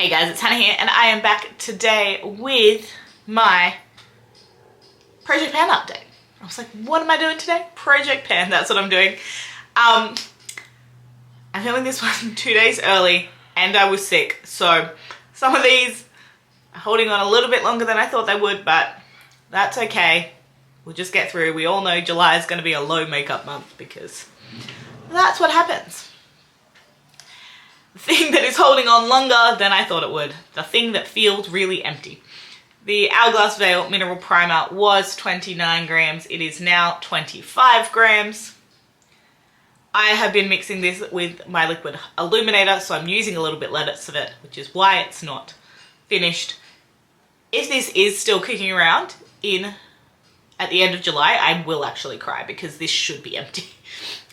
Hey guys, it's Hannah here and I am back today with my Project Pan update. I was like, what am I doing today? Project Pan, that's what I'm doing. I'm filming this one 2 days early and I was sick, so some of these are holding on a little bit longer than I thought they would, but that's okay. We'll just get through. We all know July is going to be a low makeup month because that's what happens. The thing that is holding on longer than I thought it would. The thing that feels really empty. The Hourglass Veil Mineral Primer was 29 grams. It is now 25 grams. I have been mixing this with my liquid illuminator, so I'm using a little bit less of it, which is why it's not finished. If this is still kicking around at the end of July, I will actually cry because this should be empty.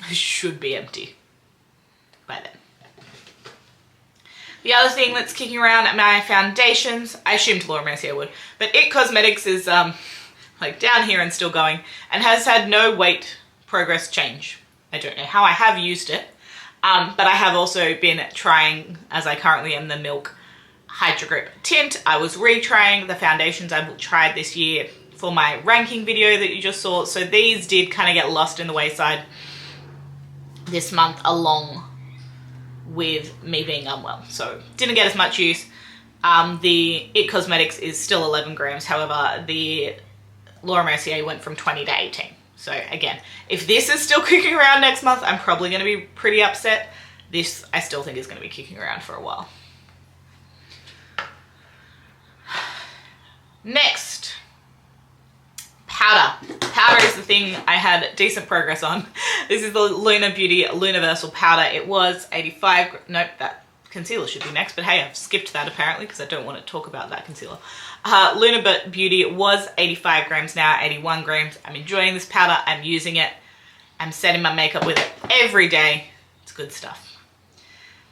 This should be empty by then. The other thing that's kicking around at my foundations, I assumed Laura Mercier would, but It Cosmetics is like down here and still going and has had no weight progress change. I don't know how. I have used it, but I have also been trying, as I currently am, the Milk Hydro Grip Tint. I was retrying the foundations I tried this year for my ranking video that you just saw, so these did kind of get lost in the wayside this month along with me being unwell, so didn't get as much use. The It Cosmetics is still 11 grams, however the Laura Mercier went from 20 to 18. So again, if this is still kicking around next month, I'm probably going to be pretty upset. This I still think is going to be kicking around for a while. Next, powder. Powder is the thing I had decent progress on. This is the Luna Beauty Luniversal Powder. It was 85, nope, that concealer should be next, but hey, I've skipped that apparently because I don't want to talk about that concealer. Luna Beauty was 85 grams now, 81 grams. I'm enjoying this powder, I'm using it. I'm setting my makeup with it every day. It's good stuff.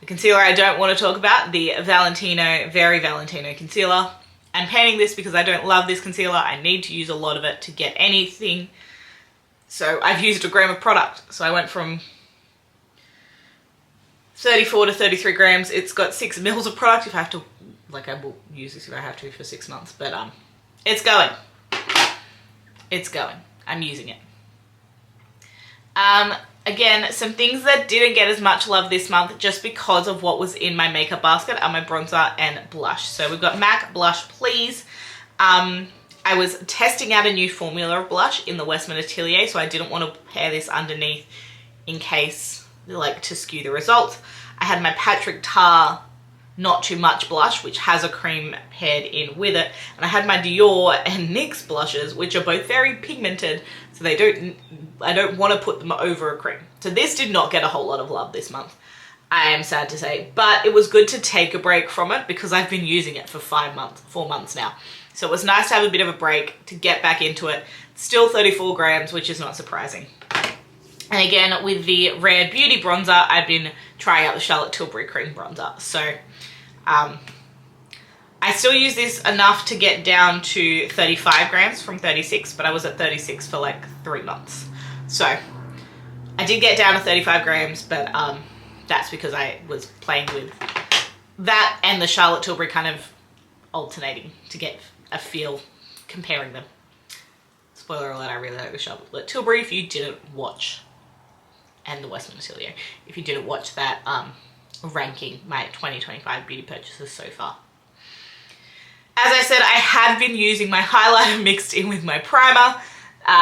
The concealer I don't want to talk about, the Very Valentino concealer. I'm panning this because I don't love this concealer. I need to use a lot of it to get anything. So I've used a gram of product. So I went from 34 to 33 grams. It's got 6 mils of product. If I have to, like, I will use this if I have to for 6 months. But it's going. It's going. I'm using it. Again, some things that didn't get as much love this month just because of what was in my makeup basket are my bronzer and blush. So we've got MAC Blush Please. I was testing out a new formula of blush in the Westman Atelier, so I didn't want to pair this underneath in case, like, to skew the results. I had my Patrick Ta Not Too Much blush, which has a cream paired in with it. And I had my Dior and NYX blushes, which are both very pigmented, so I don't want to put them over a cream. So this did not get a whole lot of love this month, I am sad to say, but it was good to take a break from it because I've been using it for 4 months now. So it was nice to have a bit of a break to get back into it. Still 34 grams, which is not surprising. And again, with the Rare Beauty bronzer, I've been trying out the Charlotte Tilbury Cream bronzer. So I still use this enough to get down to 35 grams from 36, but I was at 36 for like 3 months. So I did get down to 35 grams, but that's because I was playing with that and the Charlotte Tilbury kind of alternating to get a feel comparing them. Spoiler alert, I really like the Charlotte Tilbury if you didn't watch, and the Westman Atelier, if you didn't watch that ranking my 2025 beauty purchases so far. As I said, I have been using my highlighter mixed in with my primer.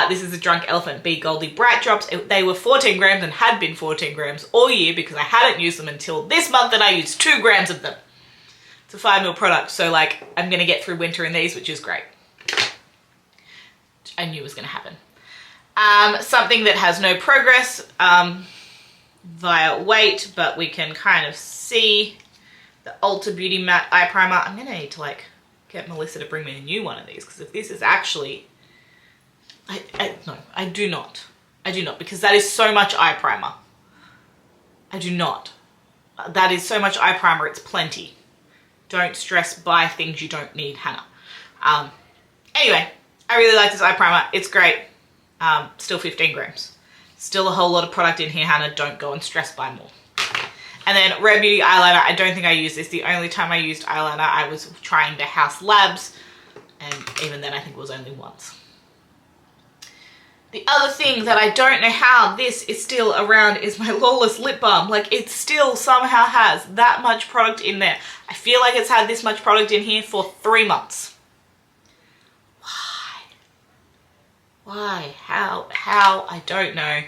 This is the Drunk Elephant Be Goldie Bright Drops. They were 14 grams and had been 14 grams all year because I hadn't used them until this month and I used 2 grams of them. It's a 5 ml product, so like I'm going to get through winter in these, which is great. I knew was going to happen. Something that has no progress via weight, but we can kind of see the Ulta Beauty Matte Eye Primer. I'm going to need to like get Melissa to bring me a new one of these because if this is actually... no, I do not. I do not, because that is so much eye primer. I do not. That is so much eye primer, it's plenty. Don't stress buy things you don't need, Hannah. Anyway, I really like this eye primer. It's great. Still 15 grams. Still a whole lot of product in here, Hannah. Don't go and stress buy more. And then Rare Beauty eyeliner, I don't think I used this. The only time I used eyeliner, I was trying the House Labs, and even then I think it was only once. The other thing that I don't know how this is still around is my Lawless lip balm. Like, it still somehow has that much product in there. I feel like it's had this much product in here for 3 months. Why? Why? How? I don't know.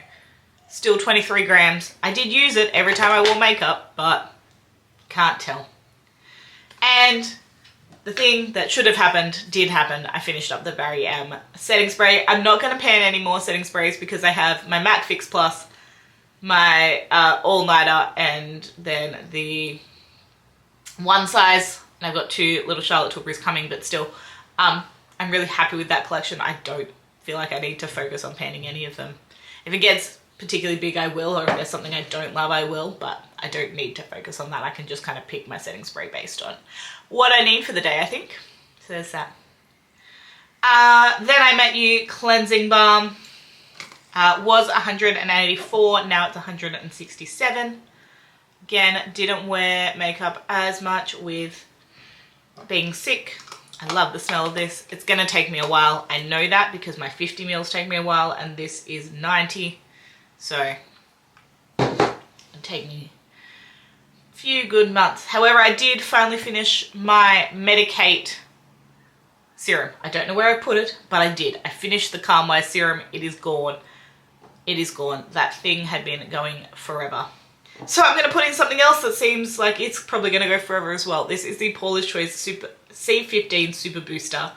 Still 23 grams. I did use it every time I wore makeup, but can't tell. And the thing that should have happened did happen. I finished up the Barry M setting spray. I'm not going to pan any more setting sprays because I have my MAC Fix Plus, my all-nighter, and then the one size. And I've got 2 little Charlotte Tilbury's coming, but still, I'm really happy with that collection. I don't feel like I need to focus on panning any of them. If it gets particularly big, I will, or if there's something I don't love, I will, but I don't need to focus on that. I can just kind of pick my setting spray based on what I need for the day, I think. So there's that. Then I Met You Cleansing Balm. Was 184, now it's 167. Again, didn't wear makeup as much with being sick. I love the smell of this. It's gonna take me a while. I know that because my 50 mils take me a while and this is 90. So it'll take me a few good months. However, I did finally finish my Medicate serum. I don't know where I put it, but I did. I finished the Calm Wise serum. It is gone. It is gone. That thing had been going forever. So I'm going to put in something else that seems like it's probably going to go forever as well. This is the Paula's Choice Super C15 Super Booster.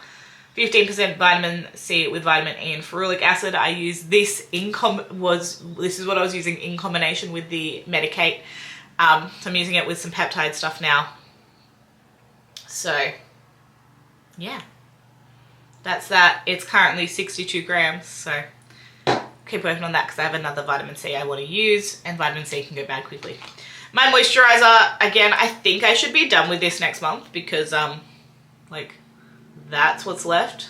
15% vitamin C with vitamin E and ferulic acid. I use this this is what I was using in combination with the Medicate. So I'm using it with some peptide stuff now. So yeah, that's that. It's currently 62 grams. So keep working on that because I have another vitamin C I want to use, and vitamin C can go bad quickly. My moisturizer, again, I think I should be done with this next month because like, that's what's left,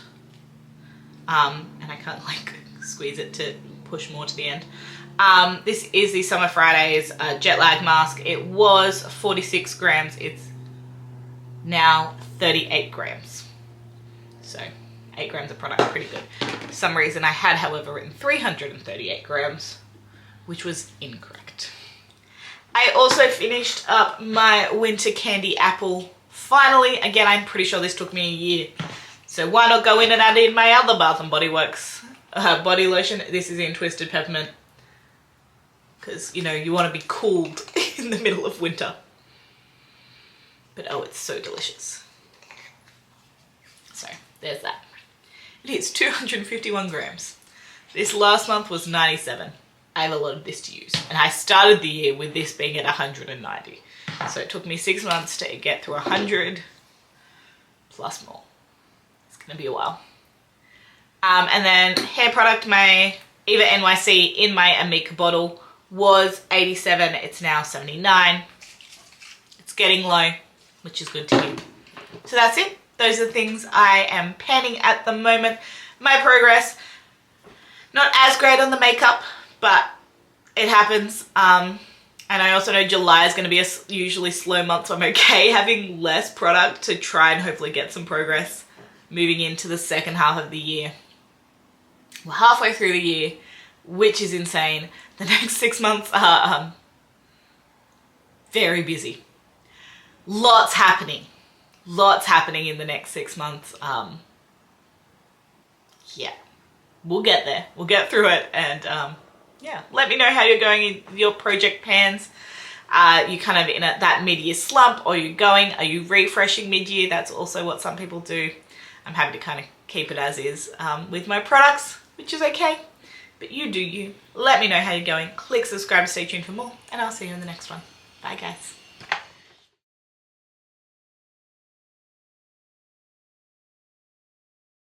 and I can't like squeeze it to push more to the end. This is the Summer Fridays Jet Lag Mask. It was 46 grams. It's now 38 grams. So 8 grams of product, pretty good. For some reason I had, however, written 338 grams, which was incorrect. I also finished up my Winter Candy Apple. Finally, again, I'm pretty sure this took me a year. So why not go in and add in my other Bath & Body Works body lotion. This is in Twisted Peppermint. Because, you know, you want to be cooled in the middle of winter. But oh, it's so delicious. So, there's that. It is 251 grams. This last month was 97. I have a lot of this to use. And I started the year with this being at 190. So it took me 6 months to get through 100 plus more. It's going to be a while. And then hair product, my Eva NYC in my Amika bottle was 87. It's now 79. It's getting low, which is good to hear. So that's it. Those are the things I am panning at the moment. My progress, not as great on the makeup, but it happens. And I also know July is going to be a usually slow month, so I'm okay having less product to try and hopefully get some progress moving into the second half of the year. We're halfway through the year, which is insane. The next 6 months are very busy. Lots happening. Lots happening in the next 6 months. Yeah, we'll get there. We'll get through it, and yeah, let me know how you're going in your project pans. You kind of in that mid-year slump, or you going, are you refreshing mid-year? That's also what some people do. I'm happy to kind of keep it as is with my products, which is okay, but you do you. Let me know how you're going. Click subscribe to stay tuned for more, and I'll see you in the next one. Bye guys.